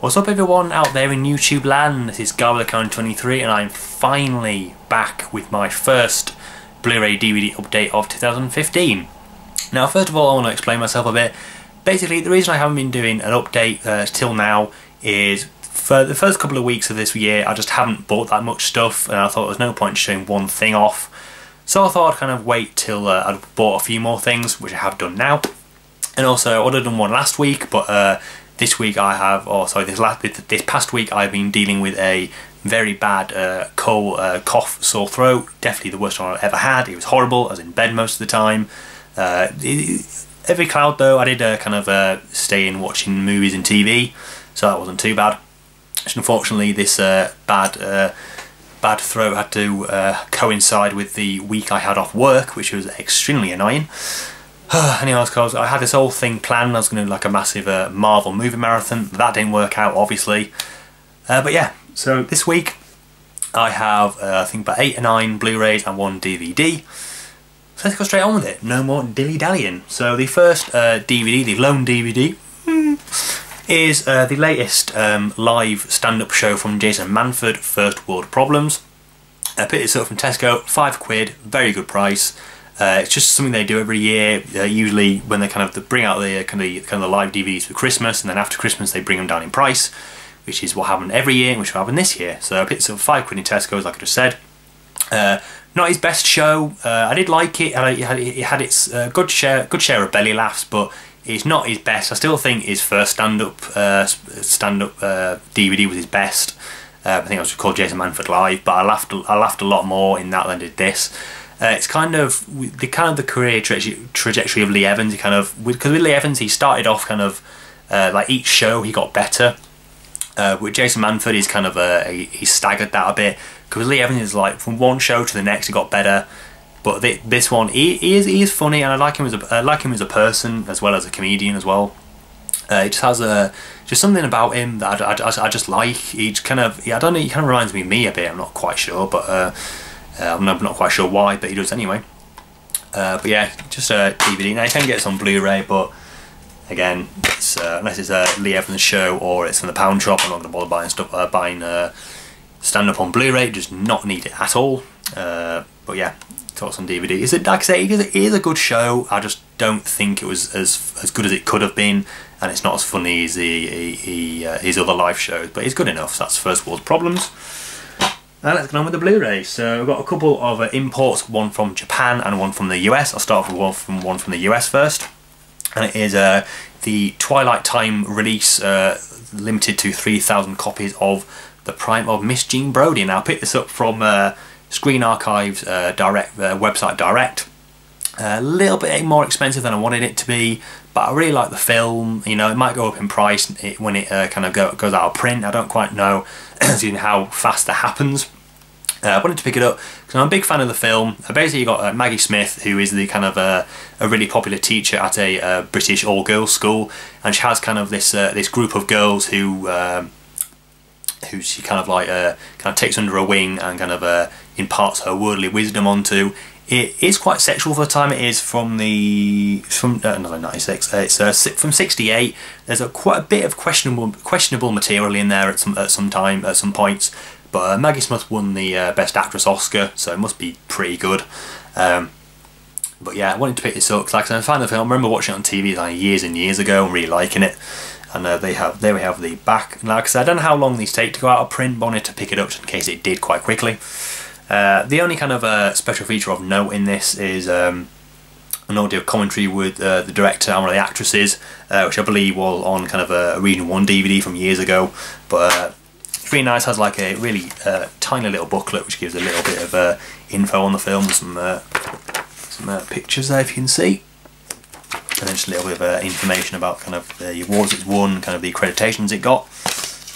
What's up everyone out there in YouTube land? This is Garblacon23 and I'm finally back with my first Blu-ray DVD update of 2015. Now first of all I want to explain myself a bit. Basically the reason I haven't been doing an update till now is for the first couple of weeks of this year I just haven't bought that much stuff and I thought there was no point showing one thing off. So I thought I'd kind of wait till I'd bought a few more things, which I have done now. And also I would have done one last week, but this week I have, this past week I've been dealing with a very bad cough, sore throat. Definitely the worst one I've ever had. It was horrible. I was in bed most of the time. Every cloud though, I did kind of stay in watching movies and TV, so that wasn't too bad. Just unfortunately this bad throat had to coincide with the week I had off work, which was extremely annoying. Anyway, because I had this whole thing planned, I was going to do like a massive Marvel movie marathon. That didn't work out, obviously. But yeah, so this week I have I think about 8 or 9 Blu-rays and 1 DVD. So let's go straight on with it. No more dilly-dallying. So the first DVD, the lone DVD, is the latest live stand-up show from Jason Manford, First World Problems. I picked this up from Tesco, £5, very good price. It's just something they do every year. Usually, when they bring out the kind of the live DVDs for Christmas, and then after Christmas they bring them down in price, which is what happened every year, and which will happen this year. So I picked it up £5 in Tesco's, like I just said. Not his best show. I did like it. It had its good share of belly laughs, but it's not his best. I still think his first stand-up DVD was his best. I think it was called Jason Manford Live, but I laughed a lot more in that than I did this. It's kind of the career trajectory of Lee Evans. Because with Lee Evans he started off like each show he got better. With Jason Manford he's he staggered that a bit. Because Lee Evans is like from one show to the next he got better. But this one he is funny, and I like him as a person as well as a comedian as well. He just has just something about him that I just like. I don't know, he kind of reminds me of me a bit. I'm not quite sure, but. I'm not quite sure why, but he does anyway. But yeah, just a DVD. Now you can get this on Blu-ray, but again, unless it's a Lee Evans show or it's from the pound shop, I'm not going to bother buying stand-up on Blu-ray. Just not need it at all. But yeah, thoughts on DVD. Like I say, it is a good show. I just don't think it was as good as it could have been, and it's not as funny as his other live shows. But it's good enough. So that's First World Problems. Now let's get on with the Blu-ray. So we've got a couple of imports, one from Japan and one from the US. I'll start with one from the US first. And it is the Twilight Time release, limited to 3,000 copies of The Prime of Miss Jean Brodie. Now I picked this up from Screen Archive's website direct. A little bit more expensive than I wanted it to be, but I really like the film. You know, it might go up in price when it goes out of print. I don't quite know how fast that happens. I wanted to pick it up because I'm a big fan of the film. Basically, you got Maggie Smith, who is the a really popular teacher at a British all-girls school, and she has this group of girls who she takes under her wing and imparts her worldly wisdom onto. It is quite sexual for the time. It is from 96. It's from '68. There's quite a bit of questionable material in there at some points. But Maggie Smith won the Best Actress Oscar, so it must be pretty good. But yeah, I wanted to pick this up because, like I said, I found the film. I remember watching it on TV like years and years ago and really liking it. And there we have the back. And like I said, I don't know how long these take to go out of print, but I wanted to pick it up just in case it did quite quickly. The only special feature of note in this is an audio commentary with the director and one of the actresses, which I believe was on a Region 1 DVD from years ago. But it's really nice. Has like a really tiny little booklet which gives a little bit of info on the film, some pictures there if you can see, and then just a little bit of information about the awards it's won, the accreditations it got,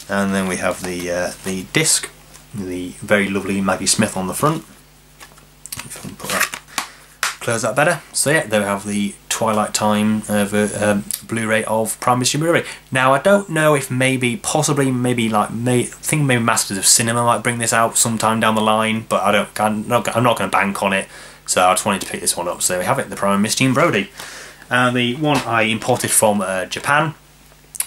and then we have the disc. The very lovely Maggie Smith on the front. If I can close that better. So yeah, there we have the Twilight Time Blu-ray of Prime Miss Jean Brodie. Now I don't know if maybe Masters of Cinema might bring this out sometime down the line, but I'm not going to bank on it. So I just wanted to pick this one up. So we have it, the Prime Miss Jean Brodie. The one I imported from Japan.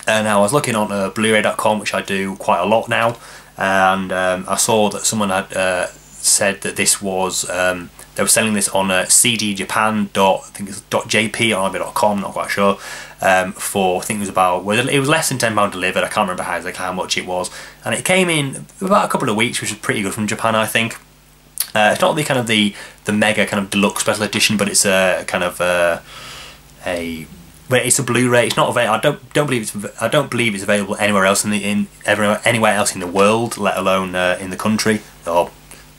Now I was looking on Bluray.com, which I do quite a lot now, and I saw that someone had said that this was they were selling this on cdjapan. I think it's .jp or .com, not quite sure. For I think it was about, well, it was less than £10 delivered. I can't remember how much it was, and it came in about a couple of weeks, which was pretty good from Japan, I think. It's not the kind of the mega kind of deluxe special edition, but it's a kind of it's a Blu-ray. It's not available. I don't believe it's available anywhere else anywhere else in the world, let alone in the country. Or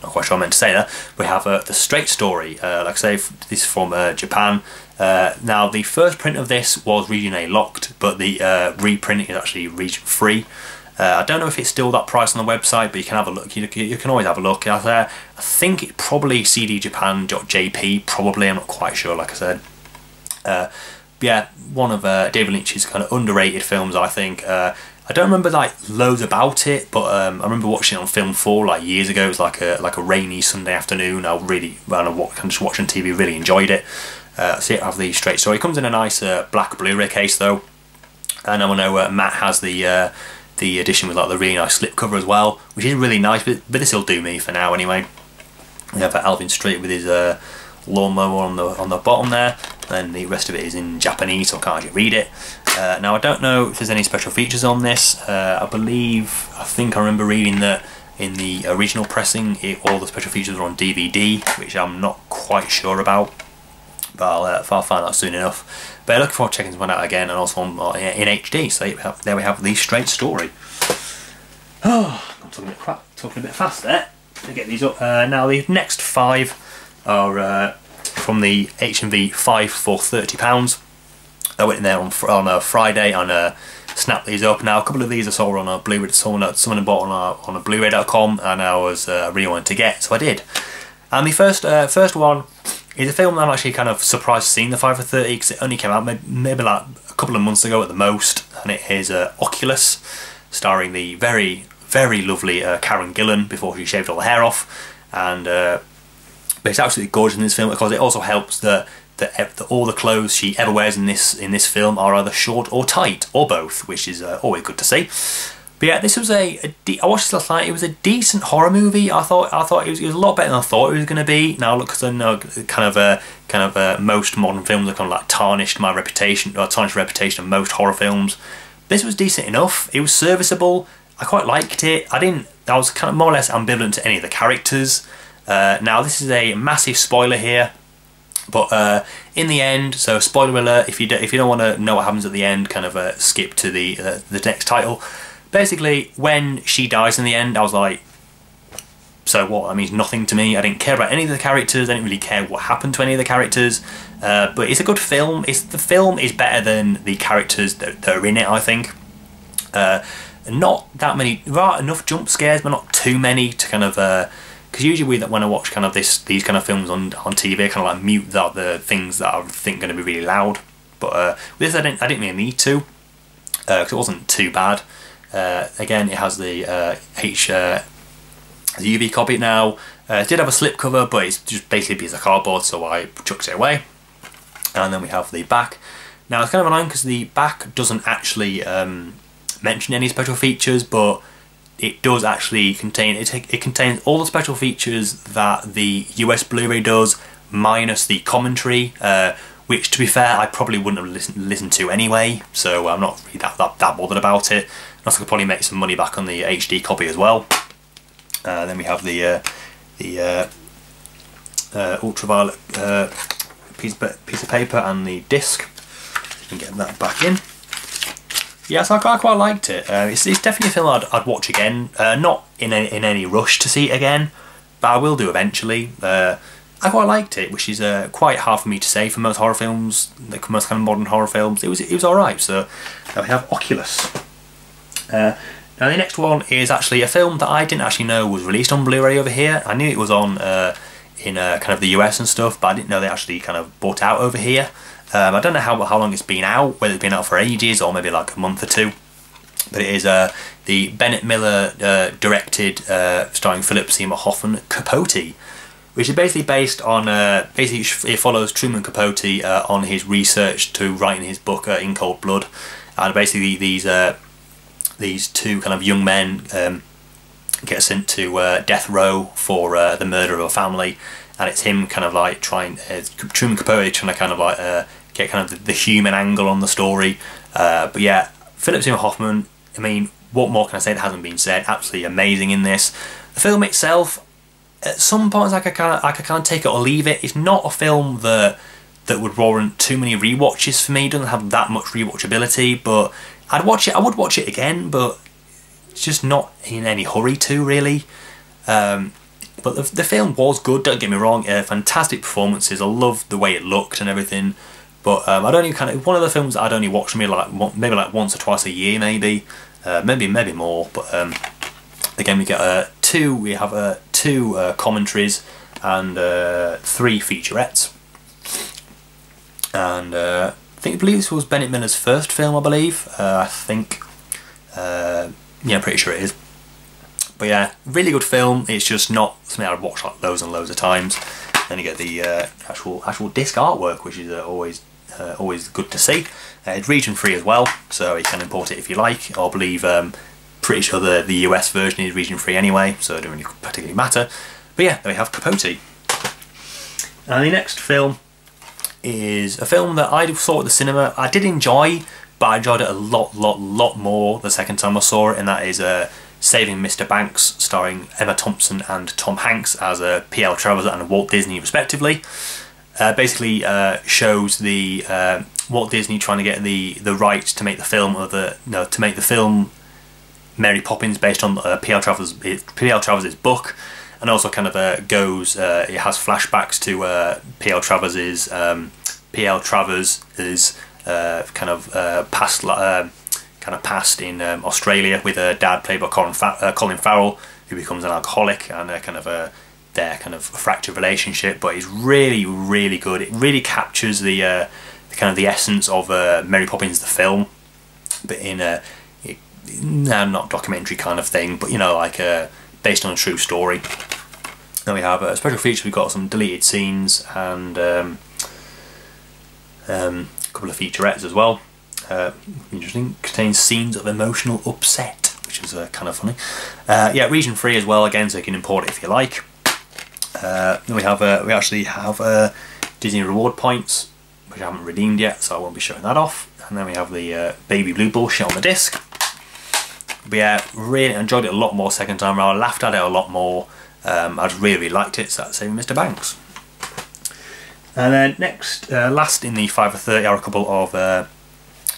not quite sure I meant to say that. We have the Straight Story. Like I say, this is from Japan. Now the first print of this was region A locked, but the reprint is actually region free. I don't know if it's still that price on the website, but you can have a look. You can always have a look. I think it's probably cdjapan.jp. Probably, I'm not quite sure. Like I said. Yeah, one of David Lynch's kind of underrated films, I think. I don't remember like loads about it, but I remember watching it on Film 4 like years ago. It was like a rainy Sunday afternoon. I just watching TV, really enjoyed it. So yeah, I have the Straight Story. It comes in a nice black Blu-ray case though, and I know Matt has the edition with like the really nice slipcover as well, which is really nice. But this will do me for now anyway. We have Alvin Street with his lawnmower on the bottom there. Then the rest of it is in Japanese, so I can't actually read it. Now I don't know if there's any special features on this. I think I remember reading that in the original pressing all the special features are on DVD, which I'm not quite sure about, but I'll find out soon enough. But looking forward to checking this one out again, and also in HD. So there we have the Straight Story. Oh, I'm talking a bit fast there to get these up. Now the next 5 are from the HMV 5 for £30. I went in there on a Friday and snapped these up. Now a couple of these I saw on a Blu-ray, someone bought on a Bluray.com, and I was really wanting to get, so I did. And the first one is a film that I'm actually kind of surprised seeing the 5 for 30, because it only came out maybe like a couple of months ago at the most, and it is Oculus, starring the very, very lovely Karen Gillan before she shaved all the hair off, and but it's absolutely gorgeous in this film, because it also helps that all the clothes she ever wears in this film are either short or tight, or both, which is always good to see. But yeah, this was I watched this last night. It was a decent horror movie. I thought it was a lot better than I thought it was going to be. Now look, because I know most modern films are kind of like tarnished reputation of most horror films. This was decent enough. It was serviceable. I quite liked it. I was kind of more or less ambivalent to any of the characters. Now this is a massive spoiler here, but in the end, so spoiler alert, if you don't want to know what happens at the end, kind of skip to the next title. Basically, when she dies in the end, I was like, so what? That means nothing to me. I didn't care about any of the characters. I didn't really care what happened to any of the characters. But it's a good film. The film is better than the characters that are in it, I think. Not that many. There are enough jump scares, but not too many to kind of. Because usually when I watch kind of these kind of films on TV, I kind of like mute out the things that I think are going to be really loud. But with this, I didn't really need to, because it wasn't too bad. Again, it has the UV copy now. It did have a slipcover, but it's just basically a piece of cardboard, so I chucked it away. And then we have the back. Now it's kind of annoying because the back doesn't actually mention any special features, but it does actually contain, it contains all the special features that the US Blu-ray does, minus the commentary, which to be fair I probably wouldn't have listened to anyway, so I'm not really that bothered about it. I also could probably make some money back on the HD copy as well. Then we have the ultraviolet piece of paper and the disc. You can get that back in. Yes, I quite liked it. It's definitely a film I'd watch again. Not in any rush to see it again, but I will do eventually. I quite liked it, which is quite hard for me to say for most horror films, like most kind of modern horror films. It was alright. So now we have Oculus. Now the next one is actually a film that I didn't actually know was released on Blu-ray over here. I knew it was on in kind of the US and stuff, but I didn't know they actually kind of bought out over here. I don't know how long it's been out, whether it's been out for ages or maybe like a month or two. But it is the Bennett Miller directed, starring Philip Seymour Hoffman, Capote, which is basically based on, basically it follows Truman Capote on his research to writing his book In Cold Blood. and basically these two kind of young men get sent to death row for the murder of a family, and it's him kind of like trying, Truman Capote trying to kind of like get kind of the human angle on the story. But yeah, Philip Seymour Hoffman, I mean, what more can I say that hasn't been said? Absolutely amazing in this. The film itself, at some points I could kind of take it or leave it. It's not a film that would warrant too many rewatches for me. It doesn't have that much rewatchability, but I'd watch it. I would watch it again, but it's just not in any hurry to, really. But the film was good, don't get me wrong. Fantastic performances. I loved the way it looked and everything. But I'd only one of the films I'd only watch maybe like once or twice a year, maybe more. But again, we get two commentaries and 3 featurettes. And I believe this was Bennett Miller's first film, I believe. I think. Yeah, I'm pretty sure it is. But yeah, really good film. It's just not something I'd watch like loads and loads of times. Then you get the actual disc artwork, which is always good to see. It's region free as well, so you can import it if you like. I believe pretty sure the US version is region free anyway, so it doesn't really particularly matter. But yeah, there we have Capote. And the next film is a film that I saw at the cinema. I did enjoy, but I enjoyed it a lot more the second time I saw it, and that is Saving Mr. Banks, starring Emma Thompson and Tom Hanks as P.L. Travers and Walt Disney respectively. Basically shows the Walt Disney trying to get the rights to make the film, to make the film Mary Poppins based on P.L. Travers' book, and also kind of it has flashbacks to P.L. Travers' past in Australia with a dad played by Colin Farrell, who becomes an alcoholic, and their kind of fractured relationship. But it's really good. It really captures the kind of the essence of Mary Poppins the film, but in a not documentary kind of thing, but you know, like based on a true story. Then we have a special feature. We've got some deleted scenes and a couple of featurettes as well. Interesting. Contains scenes of emotional upset, which is kind of funny. Yeah, region free as well again, so you can import it if you like. Then we actually have Disney reward points, which I haven't redeemed yet, so I won't be showing that off. And then we have the baby blue bullshit on the disc. But yeah, really enjoyed it a lot more second time around. I laughed at it a lot more. I just really liked it. So that's Saving Mr. Banks. And then next, last in the 5 for 30 are a couple of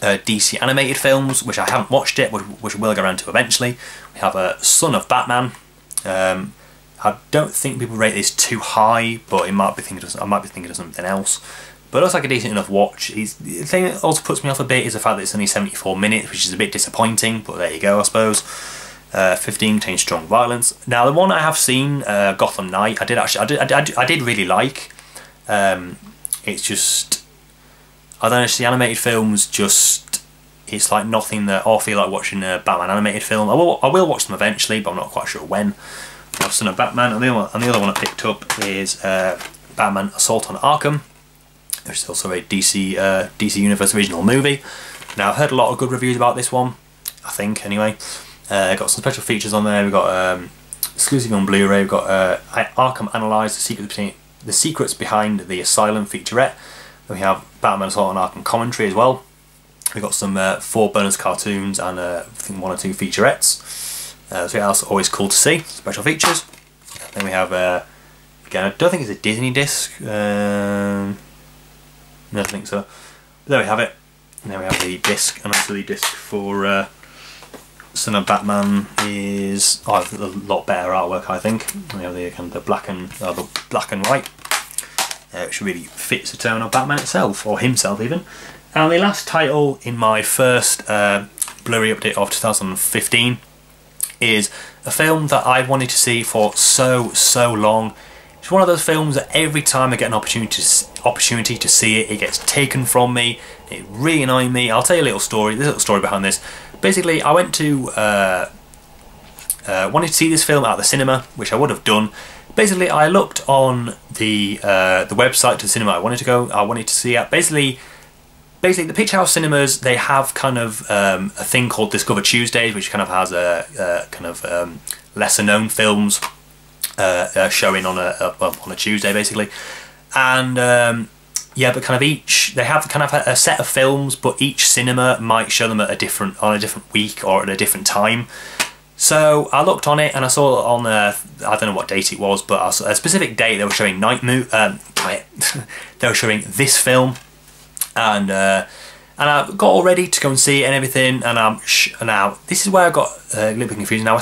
DC animated films, which I haven't watched yet, which we'll get around to eventually. We have Son of Batman. I don't think people rate this too high, but I might be thinking of something else. But it looks like a decent enough watch. The thing that also puts me off a bit is the fact that it's only 74 minutes, which is a bit disappointing, but there you go, I suppose. 15 contains strong violence. Now, the one I have seen, Gotham Knight, I did really like. It's just, I don't know, the animated films just, it's like nothing that I feel like watching a Batman animated film. I will watch them eventually, but I'm not quite sure when. I've seen a Batman, and the other one I picked up is Batman Assault on Arkham, which is also a DC Universe original movie. Now, I've heard a lot of good reviews about this one, I think, anyway. Got some special features on there. We've got exclusive on Blu-ray. We've got Arkham Analysed, the secrets behind the Asylum featurette. Then we have Batman Assault on Arkham commentary as well. We've got some 4 bonus cartoons and I think 1 or 2 featurettes. So yeah, that's always cool to see. Special features. Then we have again, I don't think it's a Disney disc. No, I don't think so. But there we have it. And then we have the disc, and also the disc for Son of Batman is a lot better artwork, I think. We have the kind of the black and white, which really fits the tone of Batman itself, or himself even. And the last title in my first Blu-ray update of 2015 is a film that I wanted to see for so long. It's one of those films that every time I get an opportunity to see it, it gets taken from me. It really annoyed me. I'll tell you a little story. There's a little story behind this. Basically, I went to wanted to see this film at the cinema, which I would have done. Basically, I looked on the website to the cinema I wanted to go. I wanted to see it. Basically, basically the Picture House cinemas, they have kind of a thing called Discover Tuesdays, which kind of has a kind of lesser known films showing on a Tuesday basically, and yeah, but kind of they have kind of a set of films, but each cinema might show them at on a different week or at a different time. So I looked on it and I saw on I don't know what date it was, but I saw a specific date they were showing they were showing this film, and I got all ready to go and see it and everything, and now this is where I got a little bit confused. Now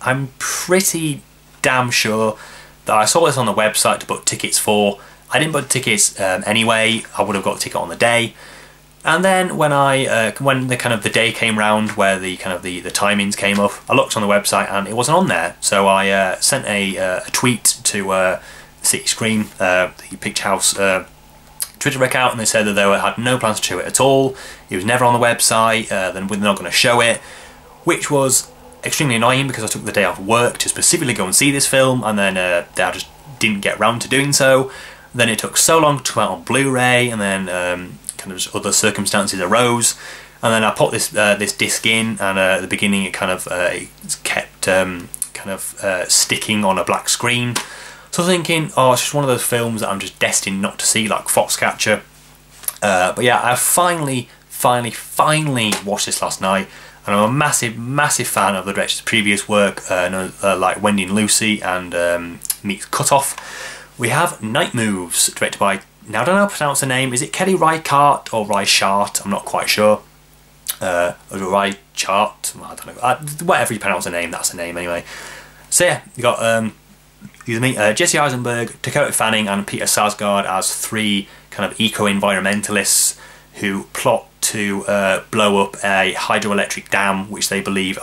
I'm pretty damn sure that I saw this on the website to book tickets for. I didn't book tickets anyway. I would have got a ticket on the day, and then when the day came round where the timings came up, I looked on the website and it wasn't on there. So I sent a tweet to City Screen, the Picture House Twitter account, and they said that they had no plans to show it at all. It was never on the website. Then they're not going to show it, which was extremely annoying because I took the day off work to specifically go and see this film, and then I just didn't get round to doing so. Then it took so long to come out on Blu-ray, and then kind of just other circumstances arose, and then I put this disc in, and at the beginning it kind of it kept sticking on a black screen. So I was thinking, oh, it's just one of those films that I'm just destined not to see, like Foxcatcher. But yeah, I finally watched this last night, and I'm a massive fan of the director's previous work, like Wendy and Lucy and Meets Cutoff. We have Night Moves, directed by, now I don't know how to pronounce the name, is it Kelly Reichardt or Reichardt? I'm not quite sure. Or Reichardt, I don't know, whatever you pronounce the name, that's the name anyway. So yeah, you got Jesse Eisenberg, Dakota Fanning and Peter Sarsgaard as three kind of eco-environmentalists who plot to blow up a hydroelectric dam, which they believe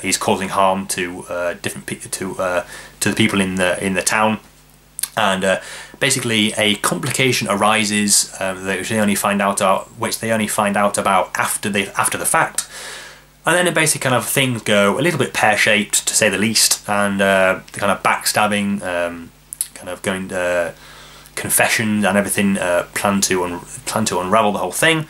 is causing harm to to the people in the town. And basically, a complication arises which they only find out about after the fact, and then it basically kind of things go a little bit pear-shaped to say the least, and the kind of backstabbing, kind of going confessions and everything, plan to unravel the whole thing.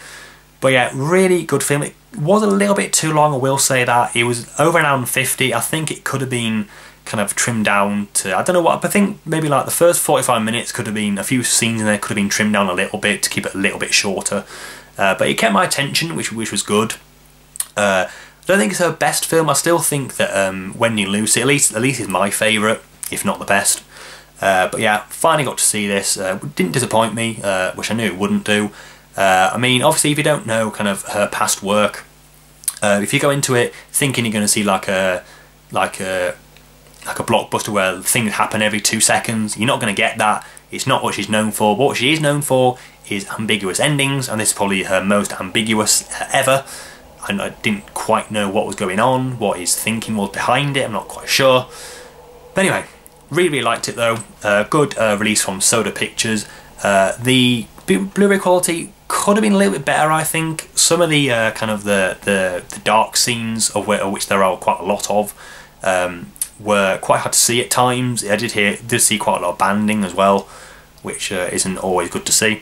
But yeah, really good film. It was a little bit too long, I will say that. It was over an hour and 50. I think it could have been kind of trimmed down to, I don't know what, I think maybe like the first 45 minutes could have been, a few scenes in there could have been trimmed down a little bit to keep it a little bit shorter. But it kept my attention, which was good. I don't think it's her best film. I still think that Wendy and Lucy, at least is my favourite, if not the best. But yeah, finally got to see this. Didn't disappoint me, which I knew it wouldn't do. I mean, obviously, if you don't know kind of her past work, if you go into it thinking you're going to see like a blockbuster where things happen every 2 seconds, you're not going to get that. It's not what she's known for. But what she is known for is ambiguous endings, and this is probably her most ambiguous ever. And I didn't quite know what was going on, what his thinking was behind it. I'm not quite sure. But anyway, really liked it though. Good release from Soda Pictures. The Blu-ray quality could have been a little bit better, I think. Some of the kind of the dark scenes, of which there are quite a lot of, were quite hard to see at times. I did see quite a lot of banding as well, which isn't always good to see.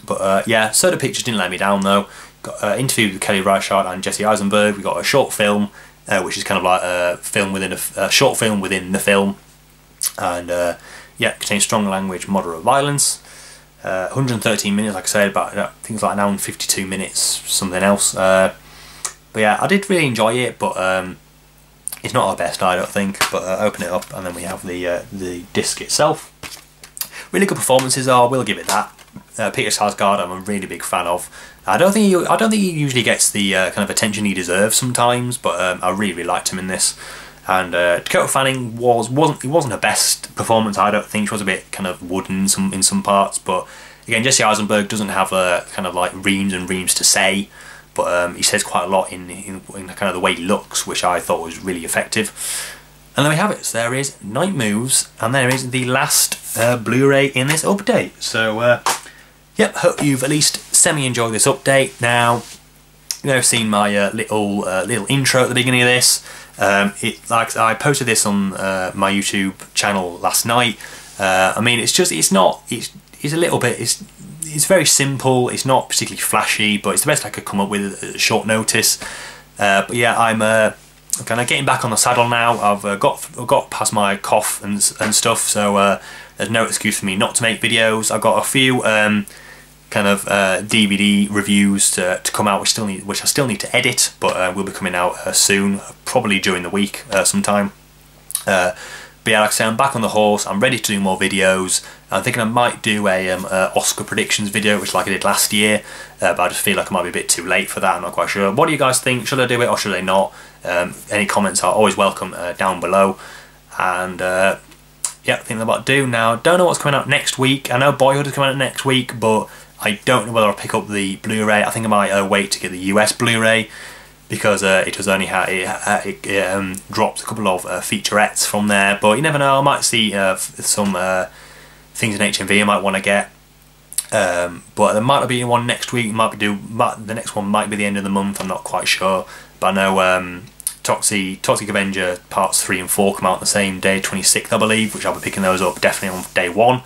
But yeah, Soda Pictures didn't let me down though. Got an interview with Kelly Reichardt and Jesse Eisenberg. We got a short film, which is kind of like a film within a short film within the film, and yeah, contains strong language, moderate violence. 113 minutes, like I said, about I think it's like an hour and 52 minutes, something else. But yeah, I did really enjoy it, but it's not our best, I don't think. But open it up, and then we have the disc itself. Really good performances, I will give it that. Peter Sarsgaard, I'm a really big fan of. I don't think he usually gets the kind of attention he deserves sometimes, but I really liked him in this. And Dakota Fanning wasn't her best performance. I don't think she was a bit kind of wooden in some parts. But again, Jesse Eisenberg doesn't have a kind of like reams and reams to say, but he says quite a lot in kind of the way he looks, which I thought was really effective. And there we have it. So there is Night Moves, and there is the last Blu-ray in this update. So yep, hope you've at least semi-enjoyed this update. Now, you know, I've seen my little intro at the beginning of this. Like I posted this on my YouTube channel last night. I mean, it's a little bit. it's very simple. It's not particularly flashy, but it's the best I could come up with at short notice. But yeah, I'm kind of getting back on the saddle now. I've got past my cough and stuff, so there's no excuse for me not to make videos. I've got a few kind of DVD reviews to come out, which I still need to edit, but will be coming out soon, probably during the week sometime. But yeah, like I say, I'm back on the horse. I'm ready to do more videos. I'm thinking I might do a Oscar predictions video, which like I did last year, but I just feel like I might be a bit too late for that. I'm not quite sure. What do you guys think? Should I do it or should I not? Any comments are always welcome down below. And yeah, I think that's about to do now. Don't know what's coming out next week. I know Boyhood is coming out next week, but I don't know whether I'll pick up the Blu-ray. I think I might wait to get the US Blu-ray, because it was only it dropped a couple of featurettes from there. But you never know, I might see some things in HMV I might want to get. But there might be one next week. The next one might be the end of the month. I'm not quite sure. But I know Toxic Avenger parts 3 and 4 come out the same day, 26th I believe, which I'll be picking those up definitely on day 1.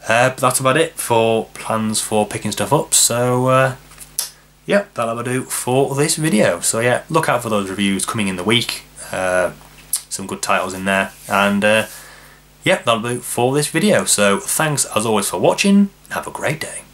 But that's about it for plans for picking stuff up. So yeah, that'll do for this video. So yeah, look out for those reviews coming in the week. Some good titles in there. And yeah, that'll do for this video. So thanks as always for watching. Have a great day.